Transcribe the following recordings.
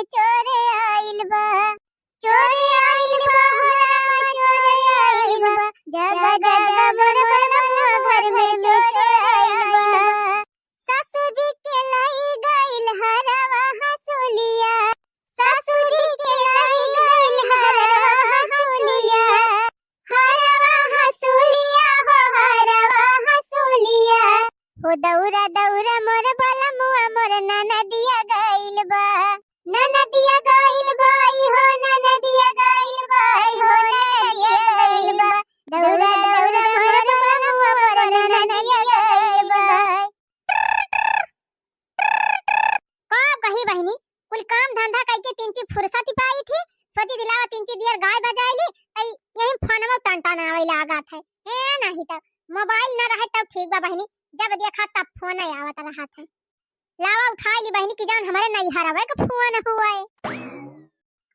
चोरे आइल बा, चोरे आइल बा हो रामा चोरे आइल बा, जगा जगा मोर बलमुआ घर में चोरे आइल बा। सासू जी के लाई गइल हरवा हंसुलिया, सासू जी के लाई गइल हरवा हंसुलिया, हरवा हंसुलिया हो हरवा हंसुलिया। हो दौरा दौरा मोर बलमुआ मोर ननदिया गइल बा, ननदिया गइल बाई हो ननदिया गइल बाई हो ननदिया गइल बा। दौरा दौरा मोर बलमुआ मोर ननदिया गइल बा। का कही बहनी कुल काम धंधा कइके तिनची फुर्सत पाई थी, सोची दिलावा तिनची दियर गाय बजाइली आई यही फोनवा टंटन आवे लागत है। ए नहीं त मोबाइल न रहे तब ठीक बा बहनी, जब देखा तब फोन आवत रहत है। लावा उठा ली बहनी की जान हमारे नहीं हरावे का फोन हुआ है।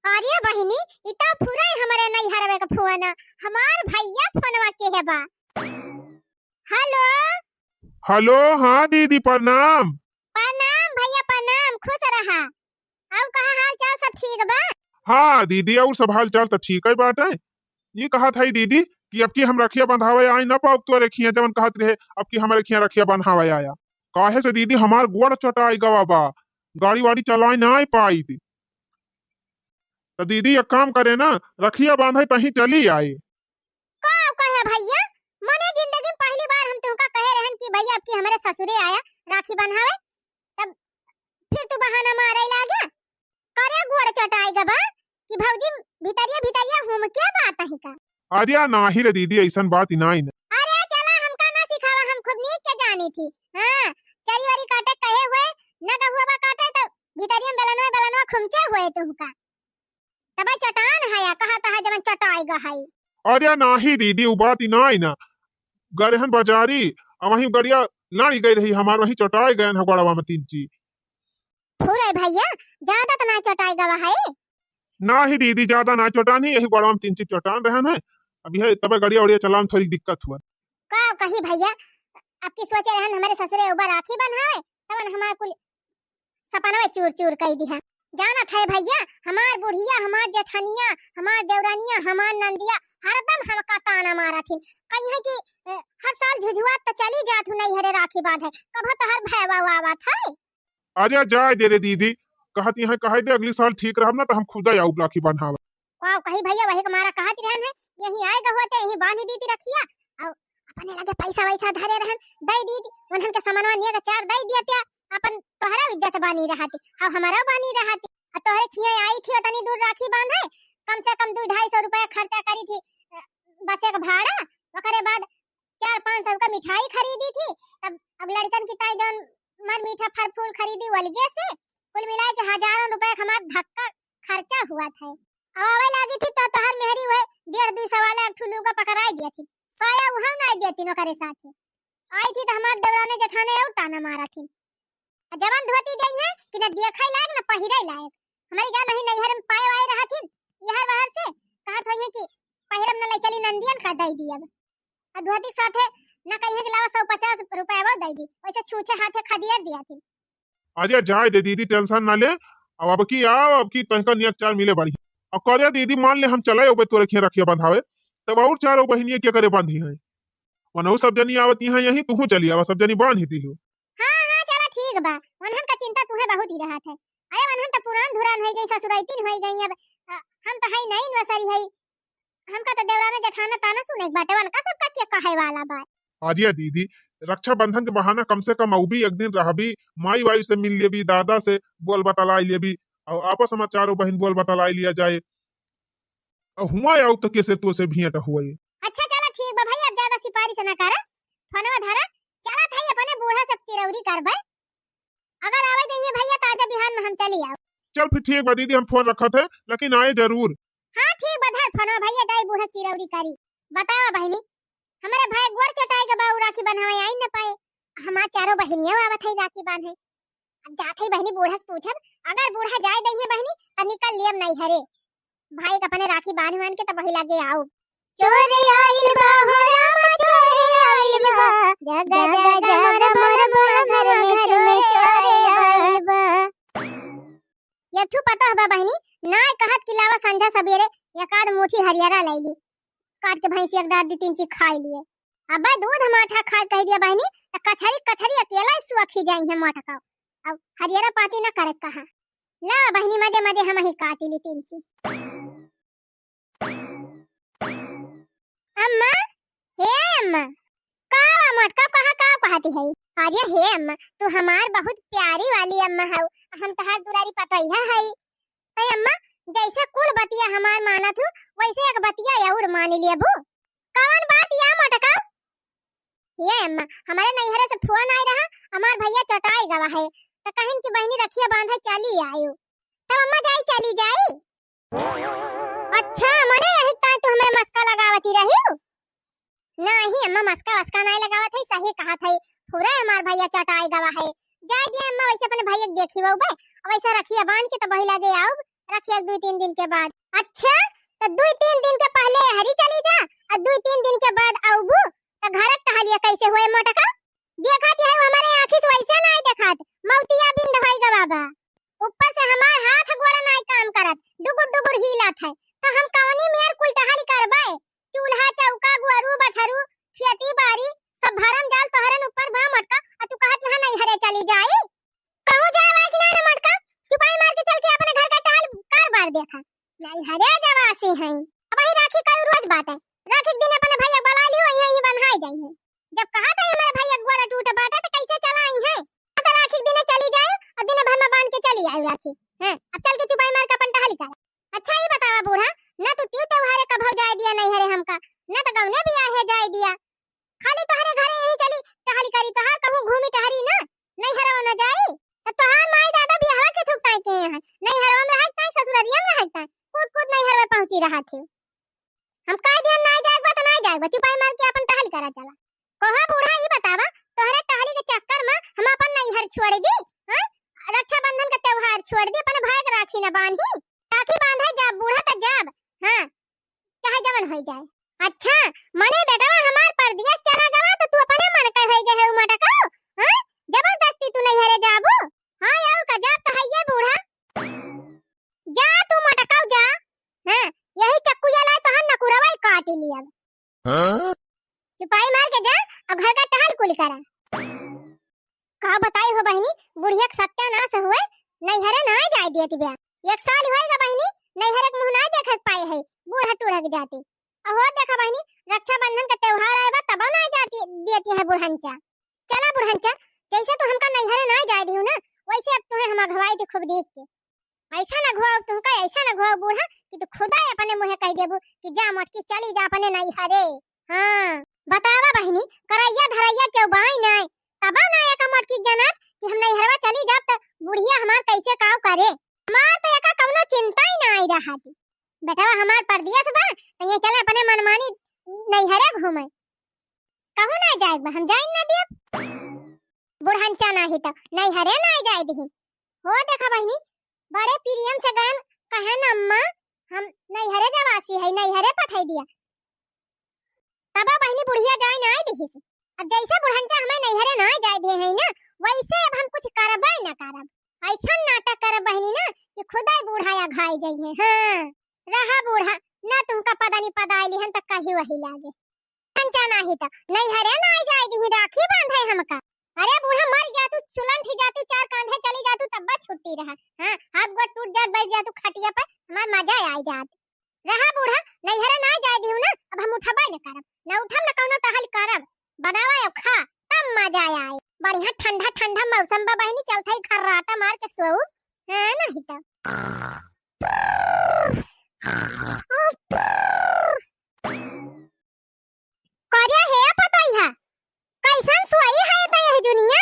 अरे बहनी इता पूरा हमारे नहीं हरावे का फोन, हमार भैया फोनवा के है बा। हेलो हेलो, हाँ दीदी प्रणाम। प्रणाम भैया प्रणाम, खुश रहा। और कहा हाल चाल सब ठीक बा? हाँ दीदी और सब हाल चाल तो ठीक है बाटे। ये कहा था दीदी कि अब की हम रखिया बंधावे आई ना पाओ तो रखिया जवन कहत रहे अब की हम रखिया रखिया बंधावे आया। काहे से दीदी हमार गोड़ चटाई गवा बा, गाड़ी वाड़ी चलाई ना पाई थी। तो दीदी एक काम करे ना, रखिया बांधे तही चली आई। का कहे भैया, मने जिंदगी में पहली बार हम तुमका कहे रहन कि भैया अब की हमारे ससुरे आया राखी बंधावे, तब फिर तू बहाना मारे लागे। करे गोड़ चटाई गवा कि भौजी भितरिया भितरिया हम क्या बात है का? अरे नाही रे दीदी ऐसन बात ही नहीं। अरे चला हमका ना सिखावा, हम खुद नीक के जानी थी। हां चरी वाली काटे कहे हुए न गहुआ बा काटे तो भितरिया बेलनवा खुमचे हुए तुमका। तब चटान है या कहा ता जवन चटाई गहाई। अरे नाही दीदी वो बात ही नहीं ना, गरहन बाजारी वही गड़िया लाड़ी गई रही हमार वही चटाई गए गोड़वा में तीन चीज। फुरे भैया ज्यादा तो ना चटाई गवा है। ना ही दीदी ज्यादा ना चटानी, यही गोड़वा में तीन चीज चटान रहे हैं। अभी है तब गड़िया उड़िया चलाने में थोड़ी दिक्कत हुआ। का कही भैया आपकी सोचे रहन हमारे ससुरे ऊपर राखी बंधावे तब हमार कुल सपना में चूर चूर कई दिया। जाना था भैया हमार बुढ़िया हमार जेठनिया हमार देवरानिया हमार नंदिया हरदम हमका ताना मारा थी, कहीं है कि हर साल झुझुआत तो चली जात नहीं हरे राखी बांधे, कब तो हर भैवा आवा था। अरे जाए दे रे दीदी, कहती है कहे दे अगली साल ठीक रहब ना तो हम खुद आऊ राखी बंधावे। वाह कही भैया वही हमारा कहत रहन है यही आएगा होते यही बांधी दी थी रखिया और अपने लगे पैसा वैसा धरे रहन दई दी उन्हन के सामानवा निया के चार दई दिया अपन तोहरा इज्जत बानी रहती और हमारा बानी रहती। और तोहरे खिया आई थी तनी दूर राखी बांधे कम से कम 2-250 रुपया खर्चा करी थी बसे का भाड़ा, ओकरे बाद 400-500 का मिठाई खरीदी थी, तब अब लड़कन की ताई जौन मर मीठा फल फूल खरीदी वलगे से कुल मिला के हजारों रुपए हमारा धक्का खर्चा हुआ था। आवे लागी थी तो तोहर मेहरी हुए 1.5-2 वाला एक ठुलू का पकड़ाई दिया थी, साया उहा नहीं देती नो करे साथे आई थी तो हमार दौराने जठाने और ताना मारा थी। जवान धोती गई है कि न देखै लायक न पहिरै लायक, हमारी जान नहीं नैहर में पाए वाए रहा थी यहर बाहर से कहत होई है कि पहिरम न ले चली नंदियन का दई दियब और धोती साथे न कहिए के लावा 150 रुपया वो दई दी, वैसे छूछे हाथे खदिया दिया थी। अरे जाए दे दीदी टेंशन ना ले, अब की आओ अब की तनका नियत चार मिले बढ़ी। अब करे दीदी मान ले हम चले ओबे तो रखिया रखिया बंधावे तब और चारों बहनिया क्या करे बांधी है वनहु सब जनी आवती है यही तू चली आवा सब जनी बांध ही दी। हां चला ठीक बा, वनहन का चिंता तुहे बहुत ही रहत है। अरे वनहन तो पुरान धुरान हो गई ससुराइतिन हो गई, अब हम तो है नहीं वसरी है, हमका तो देवराने जेठाना ताना सुने बाटे वन का सब का क्या कहे वाला बा। अरे दीदी रक्षा बंधन के बहाना कम से कम भी एक दिन रहबी, माई वाई से मिल लेबी, दादा से बोल बतलाई लेबी और आपस में चारों बहन बोल बतलाई लिया जाए और हुआ आउ तो कैसे तो से भेंट हुए। अच्छा चला ठीक बा भाई, अब ज्यादा सिपारिश ना कर, फोनवा धरा चला थाई अपने बूढ़ा सब चिरौरी करबे, अगर आवे दइए भैया ताजा बिहान में हम चली आओ। चल फिर ठीक बा दीदी हम फोन रखत है लेकिन आए जरूर। हां ठीक बा धर फोनवा भैया जाई बूढ़ा चिरौरी करी। बतावा बहनी हमारे भाई गोड़ चटाई के बाऊ राखी बंधावे आई न पाए, हमार चारों बहनियों आवत है राखी बांधे। अब जात है बहनी बूढ़ा से पूछब, अगर बूढ़ा जाए दइए बहनी त निकल लियम नहीं हरे भाई अपने राखी बांध मान के तब वही लागे आओ। चोरे आइल बा हो रामा चोरे आइल बा, जगा जगा मोर घर में चोरे आइल बा। यठू पता कहबा बहनी नाय कहत कि लावा संझा सवेरे एकाद मुठी हरियरा ले ली काट के भैंसी एक डाल दी 3 चीज खा लिए अब दूध माठा खा कह दिया बहनी त कछरी कछरी अकेला ही सुखी जाई है माठा का अब हरियरा पाती ना करे कहा ला बहनी मजे मजे हम ही काटी ली 3 चीज अम्मा हे अम्मा का मटका कहा का कहती है अरे हे अम्मा तू हमार बहुत प्यारी वाली अम्मा है हम तहार दुलारी पतैया है ए अम्मा जैसे कुल बतिया हमार मानत हूँ वैसे एक बतिया और मान लिया बू कौन बात या मटका ये अम्मा हमारे नैहरे से फोन आई रहा हमार भैया चटाई गवा है तो कहन की बहनी रखिया बांधे चली आयो तब अम्मा जाई चली जाई अच्छा मने यही ता तू हमें मस्का लगावती रही हो नहीं अम्मा मस्का वस्का नहीं लगावत है सही कहा था पूरा हमार भैया चटाई गवा है जाई दिया अम्मा वैसे अपने भैया देखी वो बे वैसे रखिया बांध के तो बही लगे आओ रखिया 2-3 दिन के बाद अच्छा तो 2-3 दिन के पहले हरी चली जा और 2-3 दिन के बाद आऊबू तो घर टहलिया कैसे हुए मोटका देखत है हमारे आंखी से वैसे नहीं देखत मौतिया बिंद होई गवाबा ऊपर से हमार हाथ गोड़ा नहीं काम करत डुगुर डुगुर हिलत है तो हम कवनी मेर कुल टहल करबे चूल्हा चौका गुआरू बछरू खेती बाड़ी सब भरम जाल तोहरन ऊपर भा मटका आ तू कहत यहां नहीं हरे चली जाई कहूं जावा कि ना मटका चुपाई मार के चल के अपने घर का टहल कारबार देखा नहीं हरे जवासी हैं अब ही राखी का रोज बात है राखी दिन अपने भैया बुला लियो यहीं बन्हाई जाई है जब कहा था हमारे भैया गोड़ा टूट बाटा तो कैसे चलाई है तो राखी दिन चली जाए और दिन भर में बांध के चली आई राखी हैं अब चल के चुपाई मार के अपन टहल कर अच्छा ये बतावा बूढ़ा ना तो त्यू त्योहारे का भाव जाए दिया नहीं हरे हमका ना तो गौने भी आए है जाए दिया खाली तोहरे घरे यही चली टहल करी तोहार कहूं घूमी टहरी ना नहीं हरवा ना जाई तो तोहार माई दादा बियाह के थुकताई के हैं नहीं हरवा में रहता ससुररिया में रहता कूद कूद नहीं हरवा पहुंची रहा थे हम कह दिया ना जाएगा तो ना जाएगा चुपाई मार के अपन टहल करा चला कोहा बूढ़ा ये बतावा तोहरे टहली के चक्कर में हम अपन नहीं हर छोड़ दी हां रक्षाबंधन का त्योहार छोड़ दी अपन भाई के राखी ना बांधी राखी बांधा जब बूढ़ा त जब हां चाहे जवन हो जाए अच्छा मने बेटा हमार परदेश चला गवा तो तू अपने मन कह होई गए मटका हां जबरदस्ती तू नहीं हरे जाबू हां यार का जाब तो है ये बूढ़ा जा तू मटका जा हां यही चक्कू जला तो हम नकुरवाई काट लिया हां चुपाई मार के जा और घर का टहल कुल करा का बताई हो बहनी बुढ़िया सत्यानाश हुए नहीं हरे ना जाए दिए बे 1 साल होएगा बहनी नहीं हरे मुंह ना देख पाए है बूढ़ा टूढ़क जाती अहो देखा बहनी रक्षाबंधन का त्योहार आएगा तब ना जाती देती है बुढ़ंचा चला बुढ़ंचा जैसे तो हमका नहीं हरे ना जाए दियो ना वैसे अब तुम्हें हम अघवाई थी खूब देख के ऐसा ना घुआओ तुमका ऐसा ना घुआओ बूढ़ा कि तू खुदा अपने मुंह कह देबू कि जा मटकी चली जा अपने नहीं हरे हां बतावा बहनी करैया धरैया क्यों बाई नहीं तब ना एक मटकी जनत कि हम नहीं हरवा चली जाब त बुढ़िया हमार कैसे काव करे हमार तो एका कौनो चिंता ही ना आई रहा थी बेटा हमार परदियस बा तो ये चले अपने मनमानी नहीं हरे घूमे कहू ना जाए हम जाइन ना दिया बुढ़ंचा नाही तो नहीं हरे ना जाए दी हो देखा बहनी बड़े प्रियम से गान कहे ना अम्मा हम नहीं हरे जवासी है नहीं हरे पठाई दिया तब बहनी बुढ़िया जाए ना दी अब जैसे बुढ़ंचा हमें नहीं हरे ना जाए दे है ना वैसे अब हम कुछ करबे ना करब ऐसा नाटक करब बहनी ना कि खुदा बूढ़ाया घाई जाई है हां रहा बूढ़ा ना तुमका पता नहीं पता आईली हन तक कही वही लागे कंचा नाही तो नहीं हरे ना आई जाए दी राखी बांधे हमका अरे बूढ़ा मर जा तू सुलंठ जा तू 4 कांधे चली जा तू तब छुट्टी रहा हां हाथ गोड़ टूट जात बैठ जा तू खटिया पर हमार मजा आई जात रहा बूढ़ा नहीं हरे ना जाए दी ना अब हम उठबे न करब ना उठम न कौनो टहल करब बनावा अब खा तब मजा आए बढ़िया ठंडा ठंडा मौसम बा बहनी चलथई खर्राटा मार के सोऊ हां नहीं तो करिया है पतई है कैसन सोई है त यह दुनिया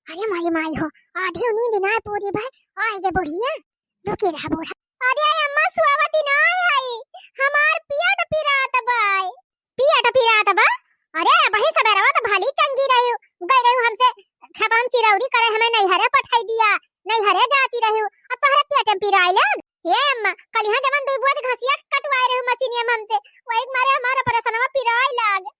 अरे माई हो आधी नींद ना पूरी भाई आई गे बुढ़िया रुके रहा बूढ़ा अरे अम्मा सुआवती ना आई हमार पियट पिरात बाय पियट पिरात बा अरे वही सबेरवा तो भली चंगी रही गई रही हमसे खतम चिरौरी करे हमें नहीं हरे पठाई दिया नहीं हरे जाती रही अब तोहरे पेट पिराई लग ये अम्मा कल यहां जवन दो बुआ घसिया कटवाए रहे मशीनिया हमसे वही मारे हमारा परेशानवा पिराई लग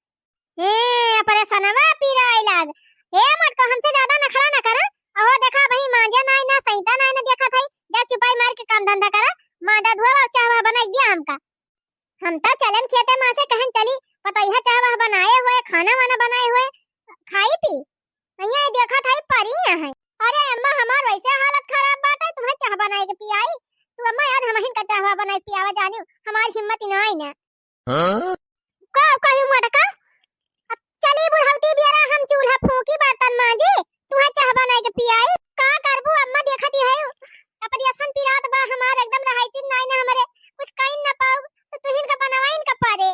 परेशानवा पिराई लग ए मत को हमसे ज्यादा नखरा न कर अहो देखा भाई मांजे ना सईता ना देखा थई जा चुपाई मार के काम धंधा कर नहीं पियावा जानी हमारी हिम्मत नहीं ना का कहीं मटका अब चली बुढ़ौती बियारा हम चूल्हा फूकी बर्तन मांजे तू है चाह बनाए के पियाई का करबू अम्मा देखती है अपनी असन पिरात बा हमार एकदम रहाइती नहीं ना हमारे कुछ कहीं ना पाऊ तो तुहिन का बनवाइन का पारे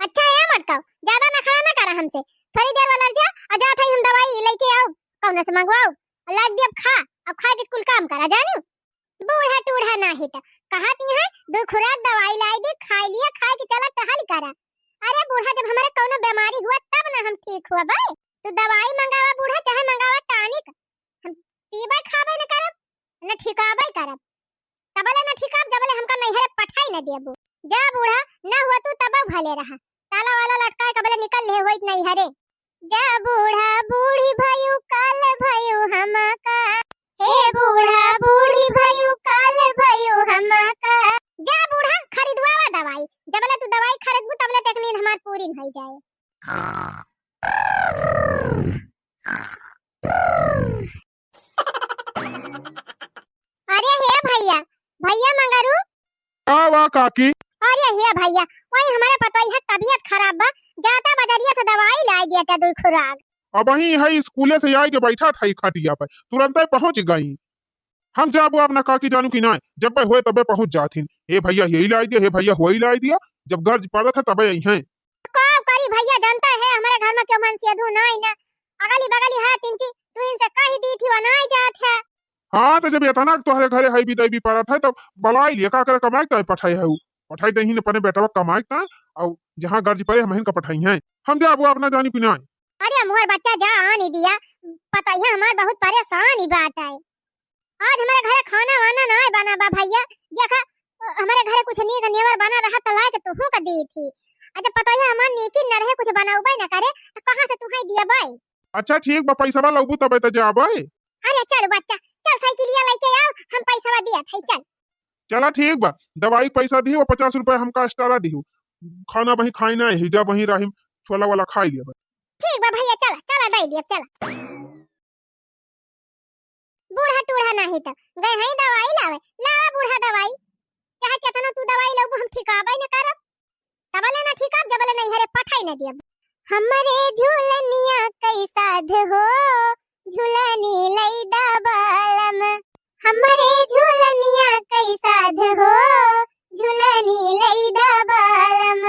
अच्छा है मटका ज्यादा ना खाना ना करा हमसे थोड़ी देर वाला जा आ जा हम दवाई लेके आओ कौन से मंगवाओ लाग दे अब खा के कुल काम करा जानी बूढ़ा टूढ़ा ना है तो कहती है दो खुराक दवाई लाई दे खा लिया खा के चला टहल करा अरे बूढ़ा जब हमारे कोनो बीमारी हुआ तब ना हम ठीक हुआ भाई तो दवाई मंगावा बूढ़ा चाहे मंगावा टॉनिक हम पीबे खाबे न करब न ठिकाबे करब तबले न ठिकाब जबले हमका नैहरे पठाई न देबू जा बूढ़ा ना हुआ तू तब भले रहा ताला वाला लटकाए कबले निकल ले होइत नैहरे जा बूढ़ा बूढ़ी भयो काल भयो हमका हे बूढ़ा बूढ़ी भयो काल भयो हमका जा बूढ़ा खरीदवावा दवाई जबले तू दवाई खरीदबू तबले तक नींद हमार पूरी हो जाए अरे हे भैया भैया मंगारू वाह काकी अरे हे भैया वही हमारे पतोई है तबीयत खराब बा जाता बजरिया से दवाई ला दिया था दो खुराक अब वही है स्कूले से आई के बैठा था खटिया पर तुरंत ही पहुंच गई हम जाबो अपना काकी जानू की ना जब हुए तबे पहुंच जाथिन हे भैया यही लाई दिया हे भैया वही लाई दिया जब गर्ज पड़ा था तबे यही है का करी भैया जानता है हमारे घर में क्यों मन से अधू नहीं ना अगली बगली है तिनची तू इनसे कही दी थी वो नहीं जात है हाँ तो जब इतना तोहरे घरे है भी दई भी पड़ा था तब बलाई लिया का करे कमाई तो पठाई है पठाई दही ने पने बेटा कमाई था और जहाँ गर्ज पड़े हम का पठाई है हम जाबो अपना जानी पिना अरे मोर बच्चा जा आने दिया पता है हमार बहुत परेशानी बात है आज हमारे घर खाना वाना ना बना बा भैया देखा हमारे घर कुछ नहीं का नेवर बना रहा तो लाके तू का दी थी अच्छा पता है हमार नीकी न रहे कुछ बनाऊबे ना करे तो कहां से तू है दिया भाई अच्छा ठीक बा पैसा वाला लबू तबे तो जाबे अरे चल बच्चा चल साइकिलिया लेके आओ हम पैसा दिया थे चल चला ठीक बा दवाई पैसा दी 50 रुपए हमका एक्स्ट्रा दी खाना वही खाई ना ही जब वही रही छोला वाला खाई लिया ठीक बा भैया चला चला दे दिया चला बूढ़ा टूढ़ा नहीं तो गए हैं दवाई लावे लावा बूढ़ा दवाई चाहे कितना तू दवाई लो हम ठिकाबे न करब तबले न ठिकाब जबले नहीं हरे पठाई न दियब हमरे झूलनिया कैसा हो झूलनी लैदा बालम हमरे झूलनिया कैसा हो झूलनी लैदा बालम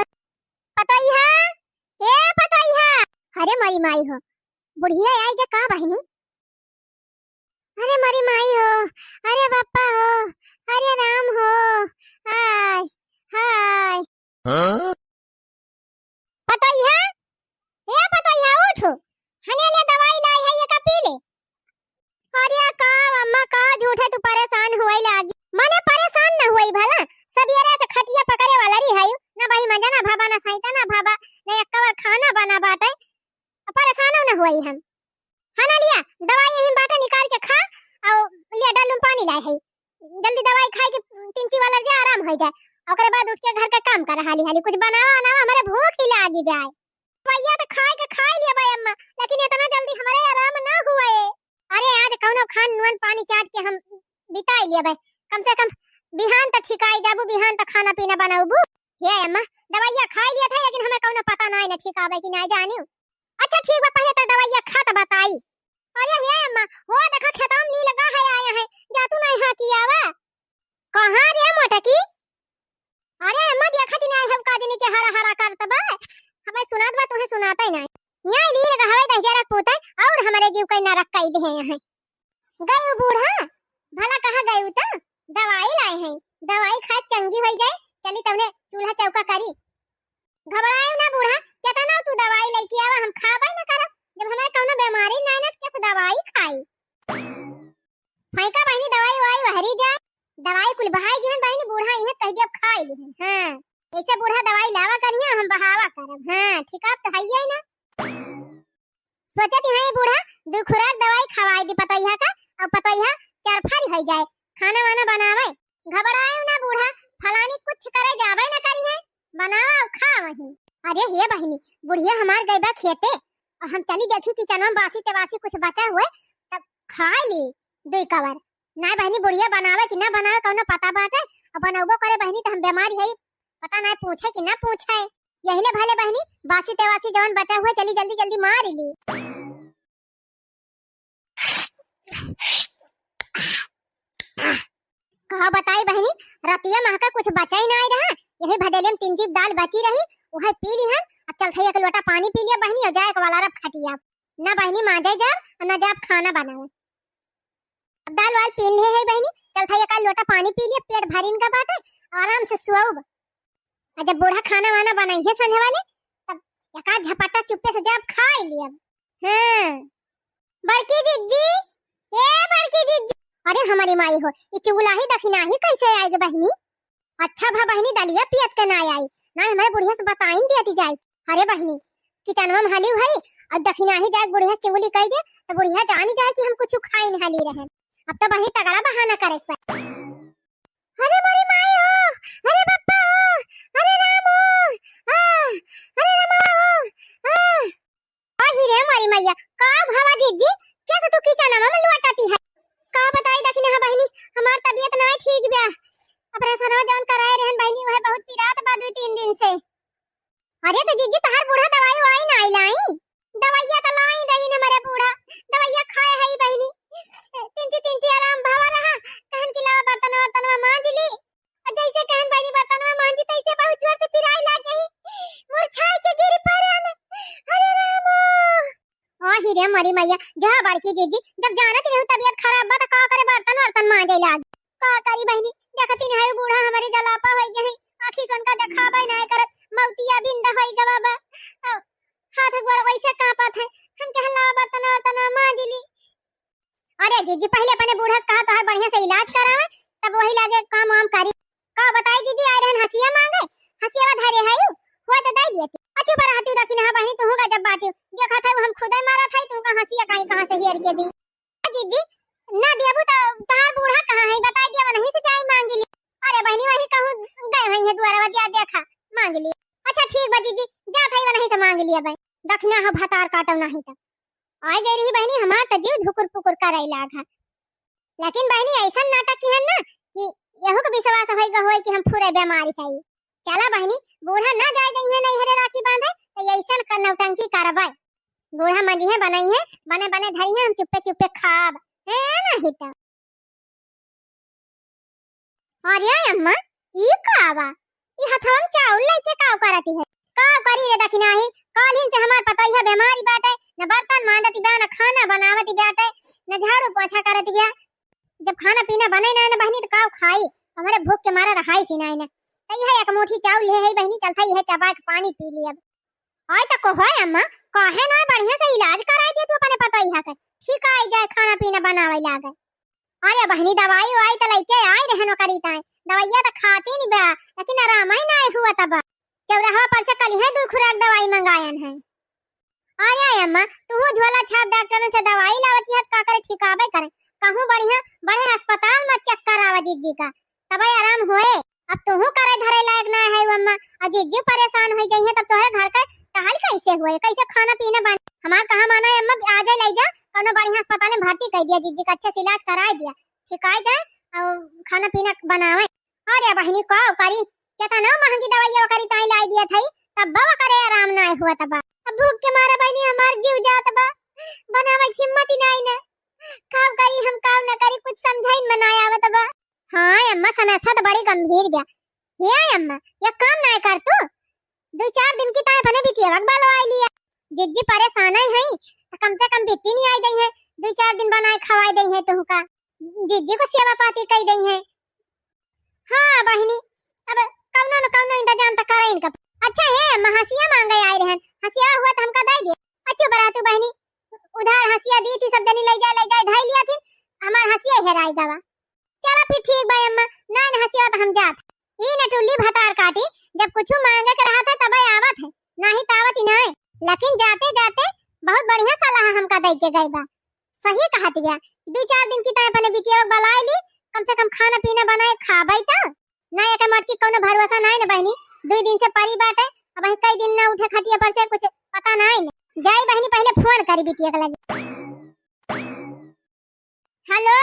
पतोइहा ए पतोइहा अरे मारी माई हो बुढ़िया आई के का बहनी अरे मारी माई हो अरे बापा हो अरे राम हो हाय हाय पतोइहा ए पतोइहा उठो हने ले दवाई लाई है ये का पी ले अरे का अम्मा का झूठे तू परेशान हुई लागी माने परेशान न हुई भला सबेरे से खटिया पकड़े वाला री है ना भाई मजा ना भाबा ना सैता ना भाबा ना एक कवर खाना बना बाटे परेशान न हुई हम खाना लिया दवाई यहीं बाटा निकाल के खा और लिया डालूं पानी लाए है जल्दी दवाई खाए के तिनची वाला जा आराम हो जाए ओकरे बाद उठ के घर का काम कर हाली हाली कुछ बनावा ना हमारे भूख ही लागी बे भैया तो खाए के खा लिया भाई अम्मा लेकिन इतना जल्दी हमारे आराम ना हुआ है अरे आज कौनो खान नुन पानी चाट के हम बिताई लिया भाई कम से कम बिहान तक ठिकाई जाबू बिहान तक खाना पीना बनाऊबू हे अम्मा दवाइया खा लिया था लेकिन हमें कौनो पता नहीं न ठिकावे कि नहीं जानी अच्छा ठीक है पहले तो दवाइया खा तो बताई अरे हे अम्मा हो देखा खेतम नी लगा है आया है जा तू नहीं हां किया वा कहां रे मोटकी अरे अम्मा देखा ती नहीं हम काजनी के हरा हरा करत बा हमें सुनात बा तुहे सुनाता ही नहीं यहां ली लगा है दस जरा पोता और हमारे जीव कोई ना रख कई दे हैं गए बूढ़ा भला कहां गए उता दवाई लाए हैं दवाई खा चंगी हो जाए चली तवने चूल्हा चौका करी घबराए ना बूढ़ा केतना तू दवाई लेके आवा हम खाबे ना करब जब हमारे कोनो बीमारी ना न कैसे दवाई खाई फाइका बहनी दवाई वाई वहरी जाए दवाई कुल बहाई दिहन बहनी बूढ़ा इहे कह दिया खाई दिहन हां ऐसे बूढ़ा दवाई लावा करिया हम बहावा करब हां ठीक आप तो हइए ना सोचती है बूढ़ा दो खुराक दवाई खवाई दी पतोइहा का और पतोइहा चरफारी हो जाए खाना वाना बनावे घबराए ना बूढ़ा फलानी कुछ करे जावे ना करी है बनावा और खा वही अरे हे बहनी बुढ़िया हमार गई बा खेते और हम चली देखी कि चना बासी तेवासी कुछ बचा हुए तब खा ली दो कवर ना बहनी बुढ़िया बनावे कि ना बनावे कौनो पता बाटे। अब बनौबो करे बहनी तो हम बीमारी है पता ना पूछे कि ना पूछे। यही ले भले बहनी बासी तेवासी जवन बचा हुआ चली जल्दी जल्दी मार ली। कहा बताई बहनी रतिया महका कुछ बचा ही नहीं रहा। यही भदेले में 3 जीप दाल बची रही वही पी ली हन। अब चल थई एक लोटा पानी पी लिया बहनी और जाए वाला रब खटिया ना बहनी मांजे जा और ना जा खाना बनावे। अब दाल वाल पी ले है बहनी चल थई एक लोटा पानी पी लिया पेट भरीन का बाटे आराम से सोऊब। जब बूढ़ा खाना वाना बनाई है संध्या वाले तब एक आध झपट्टा चुप्पे से जब खा लिया। हां बड़की जिज्जी ए बड़की जिज्जी अरे हमारी माई हो ये चुगलाही दखिनाही कैसे आएगी बहनी। अच्छा भा बहनी दलिया पियत के ना आई ना हमारे बुढ़िया से बताइन देती जाए। अरे बहनी किचन में हली भाई और दखिनाही जाए बुढ़िया चुगली कह दे तो बुढ़िया जानी जाए कि हम कुछ खाई न हली रहे। अब तो बहनी तगड़ा बहाना करे पे। अरे मारी माई हो अरे बप्पा हो अरे राम हो अरे रमा हो आही रे मारी मैया का भावा जिज्जी कैसे तू किचन में लुटाती है। का बताई दखिना बहनी हमार तबीयत नहीं ठीक बा। ऑपरेशन जौन कराए रहन बहनी वह बहुत पीरात बा 2-3 दिन से। अरे तो जीजी तहार बूढ़ा दवाई वाई ना लाई दवाइया तो लाई रही हमारे बूढ़ा दवाइया खाए है बहनी तिंची आराम भावा रहा कहन की लावा बर्तन मांज ली और जैसे कहन बहनी बर्तन मांजी तैसे बहुत जोर से पिराई लागे ही मुरछाई के गिर पड़े। अरे राम आही रे मरी मैया जा बड़की जीजी जब जानत रहू तबीयत खराब बा त का करे बर्तन मांजे लाग का करी बहनी देखती नहीं है बूढ़ा हमारे जलापा होई गई आखी सुन का देखाबै नहीं करत मौतिया बिंद होई गवा बा हाथ गोड़ वैसे कांपत है हम कहला बर्तन मांज ली। अरे जीजी पहले अपने बूढ़ा से कहा तोहर बढ़िया से इलाज करावे तब वही लागे काम वाम करी। का बताई जीजी आए रहन हसिया मांगे हसिया धरे है हुआ तो दे दिए अच्छी बार हाथी दखिन हा बहनी तू का जब बाटी देखा था हम खुद ही मारा था तू का हसिया कहां से हेर के दी। जीजी ना देबू तो तहार बूढ़ा कहां है बता दिया नहीं से जाई मांग ली। अरे बहनी वही कहूं गए वही है द्वारा बतिया देखा मांग ली। अच्छा ठीक बा जीजी जा थई नहीं से मांग लिया भाई दखना हा भातार काटो नहीं त आए गई रही बहनी हमार त जीव धुकुर पुकुर करई लागा। लेकिन बहनी ऐसा नाटक की है ना कि यहू को विश्वास होई कि हम पूरे बीमारी है। चला बहनी बूढ़ा ना जाए दई है नहीं हरे राखी बांधे तो ऐसन कर नौटंकी करबै बूढ़ा मंजी है बनाई है बने बने धरी है हम चुप्पे खाब है नहीं त। अरे अम्मा ई कावा ई हथम चाउल लेके काव करती है काव करी रे दखिनाही कालिन से हमार पता है बीमारी बाटे न बर्तन मांजती बा न खाना बनावती बाटे न झाड़ू पोछा करती बा। जब खाना पीना बने ना बहनी तो काव खाई हमारे भूख के मारे रहाई सी नहीं ना यह एक मुट्ठी चावल ले है बहनी चल थई है चबा के पानी पी लिया। आय त को है अम्मा काहे ना बढ़िया से इलाज कराई दे तू अपने पता ही है ठीक आई जाए खाना पीना बनावे लागे। अरे बहनी दवाई आई त लइके आई रहनो करी ताई दवाइया त खाती नहीं बा लेकिन आराम ही नहीं हुआ तब चौराहा पर से कल है 2 खुराक दवाई मंगायन है। अरे अम्मा तू झोला छाप डॉक्टर से दवाई लावती है का करे ठीक आवे करे कहूं बढ़िया बड़े अस्पताल में चेक करावा जीजी का तब आराम होए। अब तू करे धरे लायक ना है अम्मा और जीजी परेशान हो जाई है तब तोहरे घर का टहल कैसे हुए कैसे खाना पीना बन हमार कहां माना है अम्मा आ जाए ले जा कोनो बढ़िया अस्पताल में भर्ती कर दिया जीजी का अच्छे से इलाज कराई दिया ठीक आ जाए और खाना पीना बनावे। अरे बहनी को करी कितना महंगी दवाई करी ताई लाई दिया थई तब बाबा करे आराम ना हुआ तब अब भूख के मारे बहनी हमार जीव जात बा बनावे हिम्मत ही नहीं ना काम करी हम काम ना करी कुछ समझाई बनाया आवत बा। हां अम्मा समस्या तो बड़ी गंभीर बा हे अम्मा ये काम ना कर तू 2-4 दिन की ताई बने बिटिया बालो आई लिया जिज्जी परेशान है तो कम से कम बिट्टी नहीं आई गई है 2-4 दिन बनाए खवाई दई है तू का जिज्जी को सेवा पाती कई दई है। हां बहनी अब कौनो न कौनो इंतजाम त करे इनका। अच्छा है अम्मा हसिया मांगे आई रहन हसिया हुआ त हमका दे दे अच्छो बरा तू बहनी उधार हसिया दी थी सब जनी ले जाए धाई लिया थी हमार हसिया हेराई दवा। चला फिर ठीक भाई अम्मा ना हसिया तो हम जात ई न टुल्ली भतार काटी जब कुछ मांगे के रहा था तब आवत है नहीं तावत ही नहीं लेकिन जाते जाते बहुत बढ़िया सलाह हमका दे के गई बा सही कहत बा 2-4 दिन की ताई अपने बिटिया बलाई ली कम से कम खाना पीना बनाए खाबै त ना एक मटकी कोनो भरोसा नहीं न बहनी 2 दिन से परी बाटे अब कई दिन ना उठे खटिया पर से कुछ पता नहीं जाई बहनी पहले फोन करी बिटिया के लगे। हेलो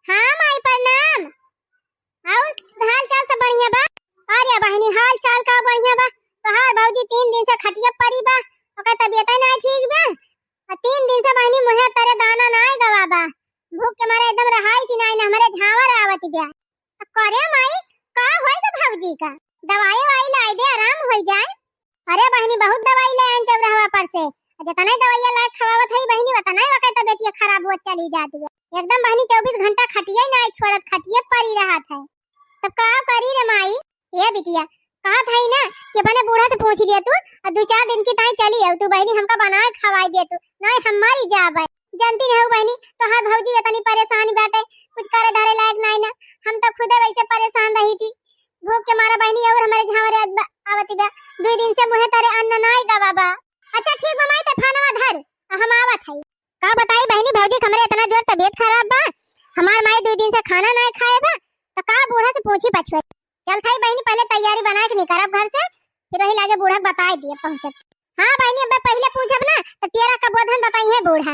हां बढ़िया बा। तोहार भौजी 3 दिन से खटिया परी बा, ओकर तबीयत नहीं ठीक बा। आ 3 दिन से बहनी मुहे तरे दाना नहीं गवा बा। भूख के मारे एकदम रहाई सी नहीं, हमरे झावर आवत बा। तो करे माई का होई तो भौजी का दवाई वाई लाई दे, आराम हो जाए। अरे बहनी बहुत दवाई ले आन चौराहा पर से, जितना दवाई ला खवावत है बहनी उतना ही ओकर तबीयत खराब होत चली जात बा। एकदम बहनी 24 घंटा खटिया नहीं छोड़त, खटिया परी रहत है। तब का करी रे माई? ये बिटिया कहा था ना कि अपने बूढ़ा से पूछ लिया तू, और 2-4 दिन की ताई चली है तू बहनी, हमका बनाए खवाई दे तू, नहीं हमारी जाब है। जानती नहीं बहनी तो हर भौजी इतनी परेशानी बाटे, कुछ करे धरे लायक नहीं ना। हम तो खुद वैसे परेशान रही थी भूख के मारा बहनी, और हमारे झावरे आवती बा। 2 दिन से मुहे तरे अन्न नहीं गवा बा। अच्छा ठीक बा माई, ते खाना धर हम आवत है। का बताई बहनी भौजी हमरे इतना जोर तबीयत खराब बा, हमार माई 2 दिन से खाना नहीं खाए बा। तो का बूढ़ा से पूछी पछुए। चल थाई बहनी पहले तैयारी बना के निकलब घर से, फिर वही लागे बूढ़ा बताई दिए पहुंचत। हां बहनी अब पहले पूछब ना तो तेरा का बोधन बताई है बूढ़ा।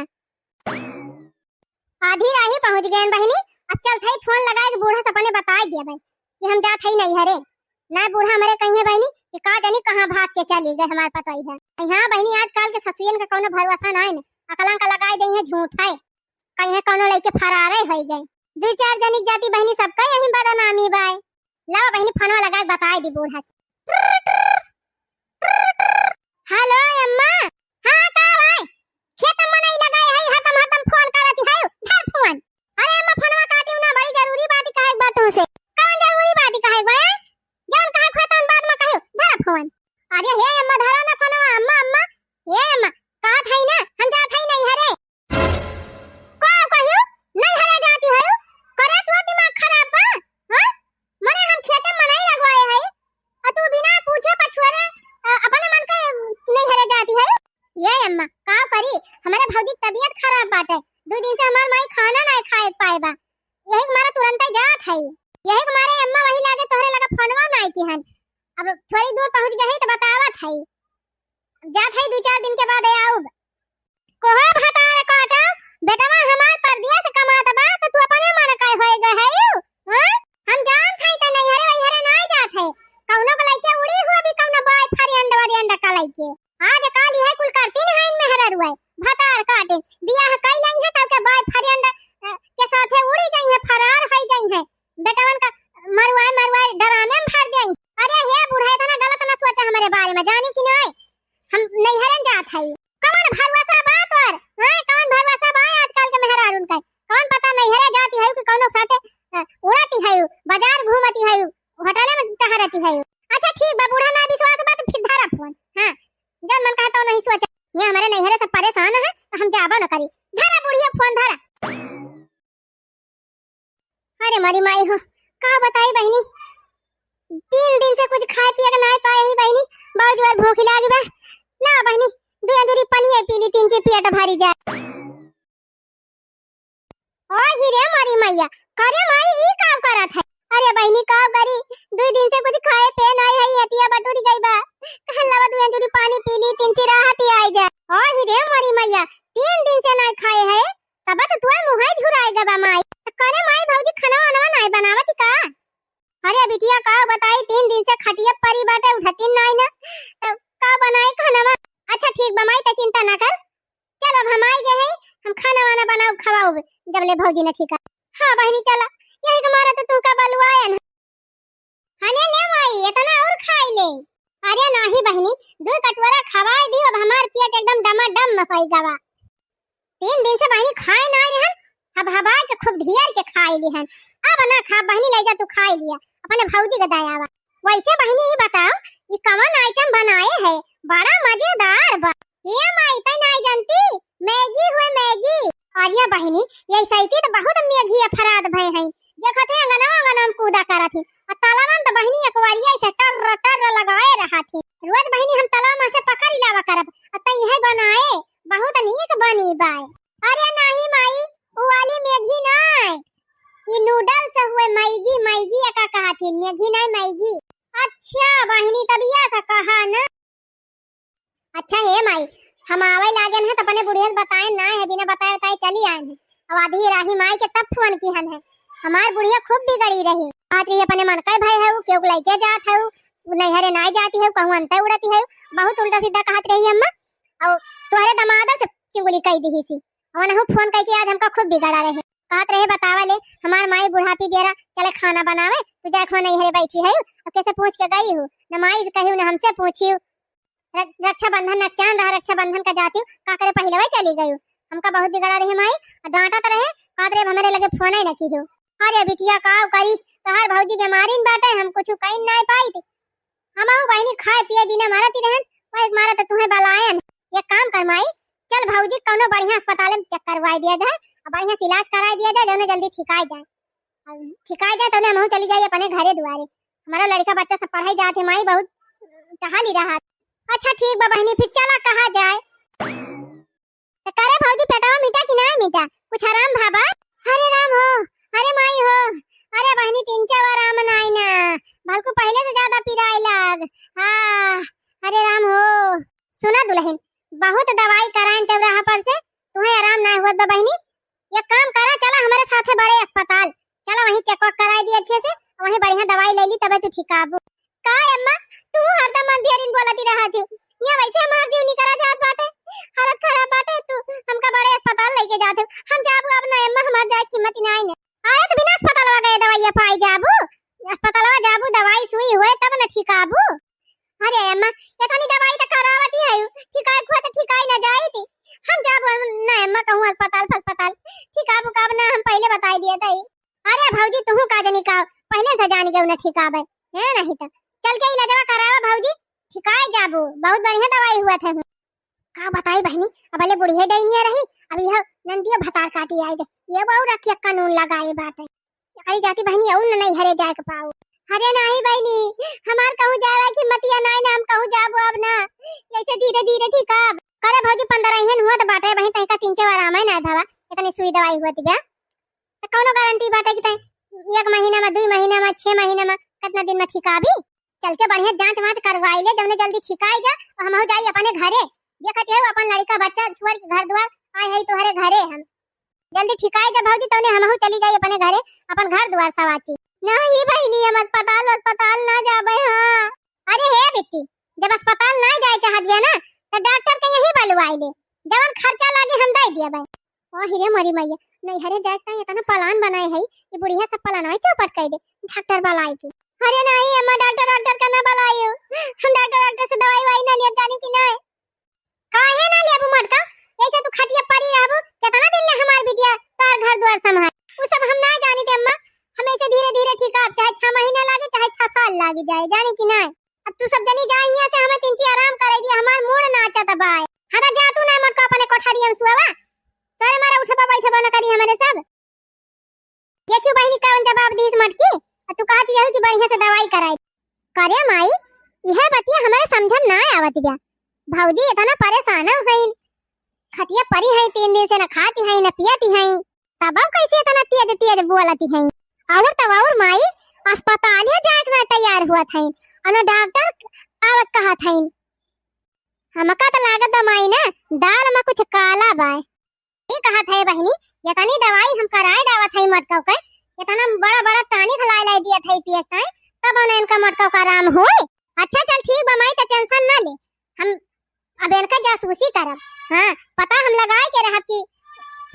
आधी राही पहुंच गए बहनी। अब चल थाई फोन लगा के बूढ़ा से अपने बताई दिए भाई कि हम जात हई नहीं हरे। ना बूढ़ा हमारे कहीं है बहनी कि का जानी कहां भाग के चली गए, हमारे पता ही है। हां बहनी आजकल के ससुरन का कोनो भरोसा नहीं न, अकलां का लगाई दई है झूठ है, कहीं है कोनो लेके फरारे हो गए। 2-4 जनी जाती बहनी सबका यही बदनामी बाय। ला बहनी फोनवा लगा के बताई दी बूढ़ा। हेलो अम्मा, हां का भाई खेत में नहीं लगाए है, हतम हतम फोन करती है, धर फोन। अरे अम्मा फोनवा काटी ना, बड़ी जरूरी बात कहे बात से। कौन जरूरी बात कहे बा? जान कहे खतन बाद में कहियो, धर फोन। अरे हे अम्मा धरा ना फोनवा। अम्मा अम्मा हे अम्मा कहा था ना हम जात है नहीं हरे। को कहियो नहीं हरे जाती है, करे तो दिमाग खराब बा। हां मने हम खेते में नहीं लगवाए है, और तू बिना पूछे पछुआरे अपने मन के नहीं हरे जाती है। ये अम्मा का करी, हमारे भौजी तबीयत खराब बाटे, 2 दिन से हमार माई खाना नहीं खाए पाए बा, यही हमारा तुरंत जात है। यही हमारे अम्मा वही लागे तोहरे लगा फोनवा नहीं की हन। अब थोड़ी दूर पहुंच गई तो बतावत है, जात है 2-4 दिन के बाद आऊब। कोहा भतार काटा बेटवा हमार परदेस कमात बा, तो तू अपने मन काय होए गए है। हां हम जान थाई त नहीं हरे वही हरे नहीं जात है, कौनो को लइके उड़ी हुआ भी कौनो बाय फरी अंडा का लइके आज काली है कुल करती नहीं है में हरा रुआई भतार काटे बियाह कई लाई है, तब के बाय फरी अंडा के साथे उड़ी जाई है, फरार हो जाई है। बेटवन का मरवाए डराने में भर देई। अरे हे बूढ़ा इतना गलत ना सोचा हमारे बारे में, जानी कि नहीं हम नहीं हरन जात है। कौन भरवसा बात और हां कौन भरवसा बा आजकल के मेहरार उनका, कौन पता नहीं हरे जाती है कि कौनो साथे उड़ाती है, बाजार घूमती है, होटल में टहरती है। अच्छा ठीक बा बूढ़ा ना विश्वास बा तो फिर धरा फोन। हां जब मन कहता नहीं सोचा, ये हमारे नहीं हरे सब परेशान है तो हम जाबो न करी। धरा बुढ़िया फोन धरा। अरे मारी माई हो का बताई बहनी, 3 दिन से कुछ खाए पिए के नहीं पाए ही बहनी, बहुत जोर भूख लागी बा। ला बहनी 2 अंजूरी पानी पी ली, 3 से पेट भरी जाए। ओ हीरे मारी मैया करे माई ई काम करत है। अरे बहनी का करी 2 दिन से कुछ खाए पे नहीं है, एतिया बटूरी गई बा, कहलवा 2 अंजूरी पानी पी ली, 3 ची राहत आई जा। ओ हीरे मारी मैया 3 दिन से नहीं खाए है, तब तो तोर मुंह ही झुराएगा बा माई। करे माई भौजी खाना वाना नहीं बनावत का? अरे बिटिया का बताई 3 दिन से खटिया परी बाटे, उठती नहीं ना, तब का बनाए खाना। अच्छा ठीक बा माई त चिंता ना कर, चलो अब हम आई गए हैं, हम खाना वाना बनाओ खवाओ जब ले भौजी ने ठीक है। हां बहनी चला, यही हमारा तो तू का बलवाया न हने ले माई इतना और खाई ले। अरे नहीं बहनी 2 कटोरा खवाए दी, अब हमार पेट एकदम डमाडम होई गवा। 3 दिन से बहनी खाए नहीं रहन, अब हवा के खूब ढियर के खाई लिहन। अब ना खा बहनी ले जा तू खाई लिया, अपने भौजी का दयावा। वैसे बहनी ये बताओ ये कौन आइटम बनाए है, बड़ा मजेदार बा। ये माई त नहीं जानती मैगी हुए मैगी। और ये बहनी ये सैती तो बहुत मैगी फराद भय है, देखत है अंगना में कूदा करत थी, और तालाबन तो बहनी एकवारिया से टर लगाए रहा थी। रोज बहनी हम तालाब में से पकड़ लावा करब, त यह बनाए बहुत नीक बनी बाय। अरे नहीं माई वो वाली मैगी नहीं, ये नूडल्स हुए मैगी, मैगी का कहा थी मैगी नहीं मैगी। अच्छा बहनी तबिया सा कहा ना। अच्छा हे माई हम आवे लागन है तो अपने बुढ़िया बताए ना है, बिना बताए बताए चली आए हैं। अब आधी राही माई के तब फोन की हन है, हमार बुढ़िया खूब बिगड़ी रही बात रही, अपने मन का भाई है क्यों लेके जात है, नैहरे ना जाती है कहूँ अंत उड़ती है बहुत उल्टा सीधा कहत रही अम्मा और तुम्हारे दमादा से चिंगुली कह दी सी और नहु फोन करके आज हमका खुद बिगाड़ा रहे कहत रहे बतावा ले हमार माई बुढ़ापी बेरा चले खाना बनावे तू जा खो नैहरे बैठी है और कैसे पूछ के गई हूँ न माई से कही न हमसे पूछी रक्षाबंधन न चांद रहा रक्षाबंधन का जाती का करे पहले वही चली गई हमका बहुत बिगड़ा रही माई और डांटा तो रहे कहत रहे हमारे लगे फोन ही न की हो अरे बिटिया का करी तोहार भौजी बीमारी न बाटे हम कुछ कहीं नहीं पाई थी हम बहनी खाए पिए बिना मारती रहन वो एक मारा तो तुम्हें बलायन ये काम कर माई चल भौजी कौनो बढ़िया अस्पताल में चेक करवाई दिया जाए और बढ़िया से इलाज कराई दिया जाए जौने जल्दी छिकाई जाए तो हम चली जाए अपने घरे दुआरे हमारा लड़का बच्चा सब पढ़ाई जाते माई बहुत टहल ही रहा अच्छा ठीक बा बहनी फिर चला कहा जाए तो करे भौजी पेटवा मीठा कि नहीं मीठा कुछ आराम भाबा अरे राम हो अरे माई हो अरे बहनी 3-4 बार आराम नहीं ना भलको पहले से ज्यादा पीराई लग अरे राम हो सुना दुल्हन बहुत दवाई कराएं चौराहा पर से तुम्हें आराम ना हुआ बहनी ये काम करा चला हमारे साथे बड़े अस्पताल चला वहीं चेकअप कराई दी अच्छे से वहीं बढ़िया दवाई ले ली तब तू ठीक आबू का अम्मा तू हरदम मंदिरिन बोलती रहती ये वैसे हमार जीव नहीं करा जात बाटे हालत खराब बाटे तू हमका बड़े अस्पताल लेके जाते हम जाबू अब ना अम्मा हमार जाए हिम्मत नहीं ने आए तो बिना अस्पताल गए दवाई पाई जाबू अस्पताल जाबू दवाई सुई हुए तब न ठीक आबू अरे अम्मा ये थानी दवाई तो करावती है ठिकाई खुआ तो ठिकाई ना जाई थी हम जाबू ना अम्मा कहूं अस्पताल ठीक आबू कब ना हम पहले बताई दिए थे अरे भौजी तू का जनी का पहले से जान गए न ठीक आबे है नहीं तो चल के इलाजवा करावा भौजी ठिकाई जाबू बहुत बढ़िया दवाई हुआ था का बताई बहनी अब ले बुढ़िया डैनिया रही अब यह नंदिया भतार काटी आई गई ये बहु रखिया कानून लगाए बाटे कही जाती बहनी औन नहीं हरे जाए के पाऊ अरे नहीं बहनी हमार कहूं जावा कि मतिया नहीं ना हम कहूं जाबो अब ना ऐसे धीरे धीरे ठीक अब करे भौजी 15 हन हुआ तो बाटे बहनी तई का 3-4 बार आमे ना भावा इतनी सुई दवाई हुआ थी बे तो कोनो गारंटी बाटे कि तई 1 महीना में 2 महीना में 6 महीना में कितना दिन में ठीक आबी चल के बढ़िया जांच वांच करवाई ले जौने जल्दी छिकाई जा और हम हो जाई अपने घरे देखत है अपन लड़का बच्चा छोड़ के घर द्वार आए है तोहरे घरे हम जल्दी ठिकाई जा भौजी तौने हमहु चली जाई अपने घरे अपन घर द्वार सवाची नहीं बहनी हम अस्पताल ना जाबे हां अरे हे बेटी जब अस्पताल ना जाए चाहत बिया ना तो डॉक्टर के यही बलवाई ले जवन खर्चा लागे हम दे दिया बे ओ हिरे मरी मैया नहीं हरे जाए त इतना प्लान बनाए है ये बुढ़िया सब प्लान है चौपट कर दे डॉक्टर बलाई की अरे नहीं अम्मा डॉक्टर का ना बलाइयो हम डॉक्टर से दवाई वाई ना लिया जानी कि नहीं काहे ना लेबू मटका ऐसे तू खटिया पड़ी रहबू कितना दिन ले हमार बिटिया तार घर द्वार संभाल वो सब हम नहीं जानी थे अम्मा हम ऐसे धीरे धीरे ठीक है चाहे 6 महीना लागे चाहे 6 साल लागे जाए जानी कि नहीं अब तू सब जनी जाए यहां से हमें 3 आराम करे दी हमार मूड ना चाहता बाय हटा जा तू ना मटका अपने कोठरी में सुआवा तोरे मारा उठबा बैठबा ना करी हमारे सब ये क्यों बहनी कौन जवाब दी इस मटकी तू कहती रहो कि बढ़िया से दवाई कराई करे माई यह बतिया हमारे समझम ना आवत बिया भौजी इतना परेशान है खटिया परी है 3 दिन से न खाती है न पियती है तब कैसे इतना तेज बोलती है और तब और माई अस्पताल ही जाके ना तैयार हुआ था और डॉक्टर आवत कहा था हमका तो लागत माई ना दाल में कुछ काला बाय ये कहा था बहनी इतनी दवाई हम कराए डावत है मटका के इतना बड़ा टानी खिलाई लाई दिया था पिए था तब उन्हें इनका मटका का आराम होए अच्छा चल ठीक बा माई तो टेंशन ना ले हम अब इनका जासूसी करब हां पता हम लगाए के रहब कि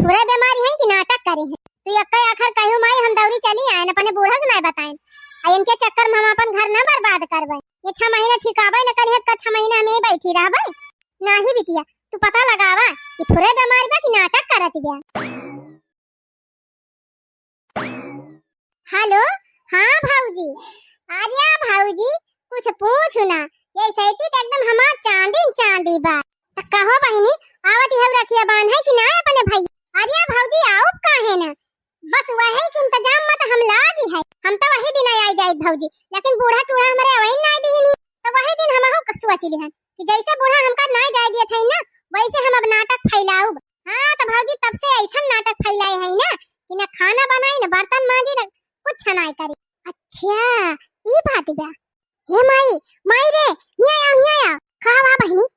थोड़ा बीमारी है कि नाटक करे है तो यक्का आखिर कहू माई हम दौरी चली आए अपने बूढ़ा से नहीं बताएं आ इनके चक्कर में हम अपन घर ना बर्बाद करबे ये 6 महीना ठिकाबे न करिए त 6 महीना में बैठी रहबे नाही बिटिया तू पता लगावा कि थोड़ा बीमारी बा कि नाटक करत बिया हेलो हाँ भौजी आर्या भौजी कुछ पूछ ना ये सैती एकदम हमार चांदी बा त कहो बहनी आवत है रखिया बांध है कि ना अपने भाई आर्या भौजी आओ काहे ना बस वही के इंतजाम में तो हम लागी है हम तो वही दिन आई जाई भौजी लेकिन बूढ़ा टूढ़ा हमारे वही ना दी तो वही दिन हम हो सोचली हन कि जैसे बूढ़ा हमका ना जाय दिए थे ना वैसे हम अब नाटक फैलाऊ हां तो भौजी तब से ऐसा नाटक फैलाए है ना कि ना खाना बनाई ना बर्तन मांजी ना कुछ नहीं करी अच्छा ई बात बा हे माई रे हिया का बा बहनी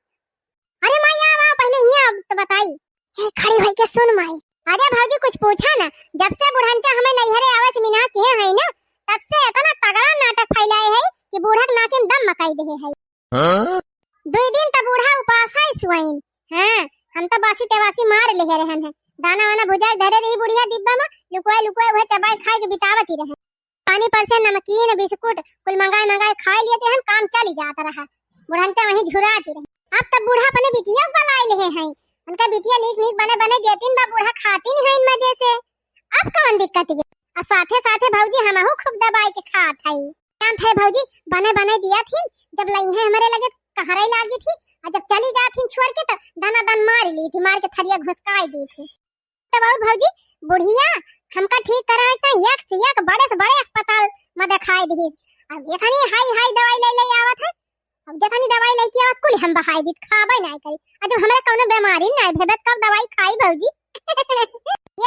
अरे माई आ पहले हिया तो बताई हे खड़ी होई के सुन माई अरे भौजी कुछ पूछा ना जब से बुढ़ंचा हमें नैहरे आवे से मिना के है ना तब से इतना तगड़ा नाटक फैलाए है कि बूढ़ा के नाके में दम मकाई दे है। 2 दिन त बूढ़ा उपास है सुइन। हां हम तो बासी तेवासी मार ले रहन है। दाना वाना भुजा धरे रही बुढ़िया डिब्बा में लुकवाए लुकवाए वह चबाई खाए के बितावत ही रहे। पानी पर से नमकीन बिस्कुट कुल मंगाए खाए लिए थे हम काम चली जाता रहा। बुढ़ंचा वहीं झुराती रहे। अब तब बूढ़ा अपने बिटिया बलाई ले हैं। उनका बिटिया नीक नीक बने बने देतीन बा बूढ़ा खाती नहीं है इन मजे से। अब कौन दिक्कत बे। और साथे साथे भौजी हमहु खूब दबाई के खात हई। जान थे भौजी बने बने दिया थी जब लई है हमारे लगे कहराई लागी थी और जब चली जाती छोड़ के तो दाना दान मार ली थी मार के थरिया घुसकाई दी थी। तब और भौजी बुढ़िया हमका ठीक कराए त एक से एक बड़े से बड़े अस्पताल में दिखाई दी। अब इतनी हाई हाई दवाई ले ले आवत है। अब जतनी दवाई ले के आवत कुल हम बहाई दी खाबे नहीं करी। और जब हमरा कोनो बीमारी नहीं भेबत कब दवाई खाई भौजी।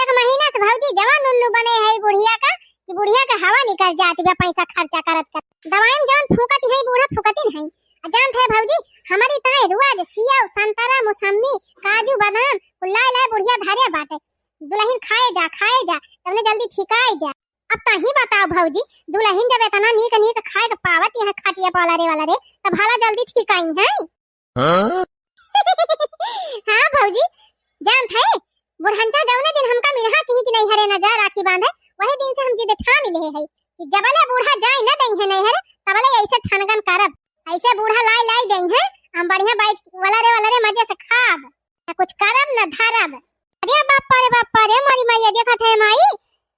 1 महीना से भौजी जवान उल्लू बने है बुढ़िया का कि बुढ़िया का हवा निकल जाती बे पैसा खर्चा करत कर। दवाई में जवन फूकत है बूढ़ा फूकती नहीं। जान थे भौजी हमारी ताई रुआज सेव संतरा मौसमी काजू बादाम लाई लाई बुढ़िया धरे बाटे। दुल्हन खाए जा तबने जल्दी ठिकाए जा। अब तही बताओ भौजी दुल्हन जब इतना नीक नीक खाए के पावत है खटिया वाला रे तब भला जल्दी ठिकाई है। हां भौजी जान थे बुढ़ंचा जौने दिन हमका मिनहा की कि नहीं हरे नजर राखी बांधे वही दिन से हम जिद ठान ले है कि जबले बूढ़ा जाए न दई है नहीं हरे तबले ऐसे ठनगन करब। ऐसे बूढ़ा लाई दई है हम बढ़िया बैठ वाला रे मजे से खाब न कुछ करब न धरब। अरे बापा रे मारी मैया देखत है माई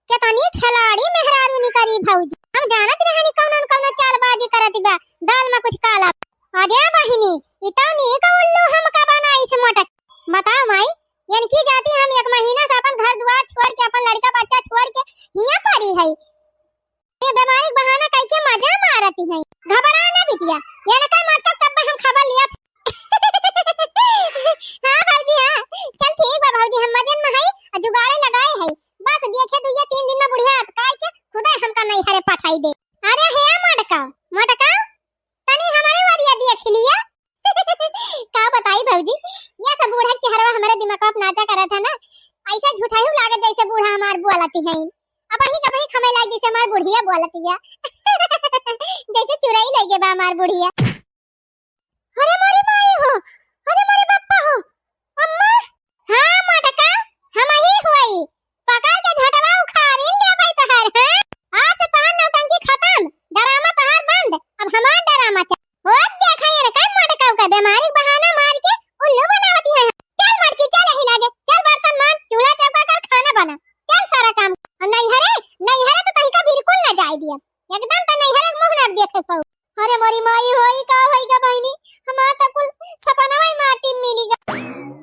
केतनी खिलाड़ी मेहरारू निकरी भौजी। हम जानत रहनी कौन चालबाजी करत बा दाल में कुछ काला। अरे बहिनी इतनी का उल्लू हमका बनाई से मोटक। बताओ माई यानी की जाती हम 1 महीना से अपन घर द्वार छोड़ के अपन लड़का बच्चा छोड़ के हिया पड़ी है। ये बीमारी बहाना कई के मजा मारती है। घबरा ना बिटिया ये न का मतलब तब हम खबर लिया। हां भौजी हां चल ठीक बा भौजी हम मजन में है जुगाड़े लगाए है बस देखे 2-3 दिन में बुढ़िया काय के खुदा हमका नहीं हरे पठाई दे। अरे हे मटका तनी हमारे वारिया देख लिया। का बताई भौजी ये सब बूढ़ा चेहरा हमारे दिमाग में नाचा करा था ना ऐसा झूठाई लागत जैसे बूढ़ा हमार बोलती है। अब ही कभी खमे लाग जैसे हमार बुढ़िया बोलती है। जैसे चुराई लगे बा हमार बुढ़िया। अरे मोरी माई हो अरे मोरे बापा हो अम्मा। हां मटका हम ही हुई पकड़ के झटवा उखाड़ी ले भाई तोहर। हां आज से तोहर नौटंकी खत्म डरामा तोहर बंद अब हमार डरामा चल। हो देखा ये का मटका का बीमारी बहाना मार के उल्लू बनावती है। चल मटकी चल ही लागे चल बर्तन मान चूल्हा चौका कर खाना बना चल सारा काम। नहीं हरे तो कहीं का बिल्कुल ना जाए दिया एकदम तो नहीं हरे मुंह ना देखे पाऊ। अरे मोरी माई होई का बहिनी हमार त कुल सपना माटी मिली गा।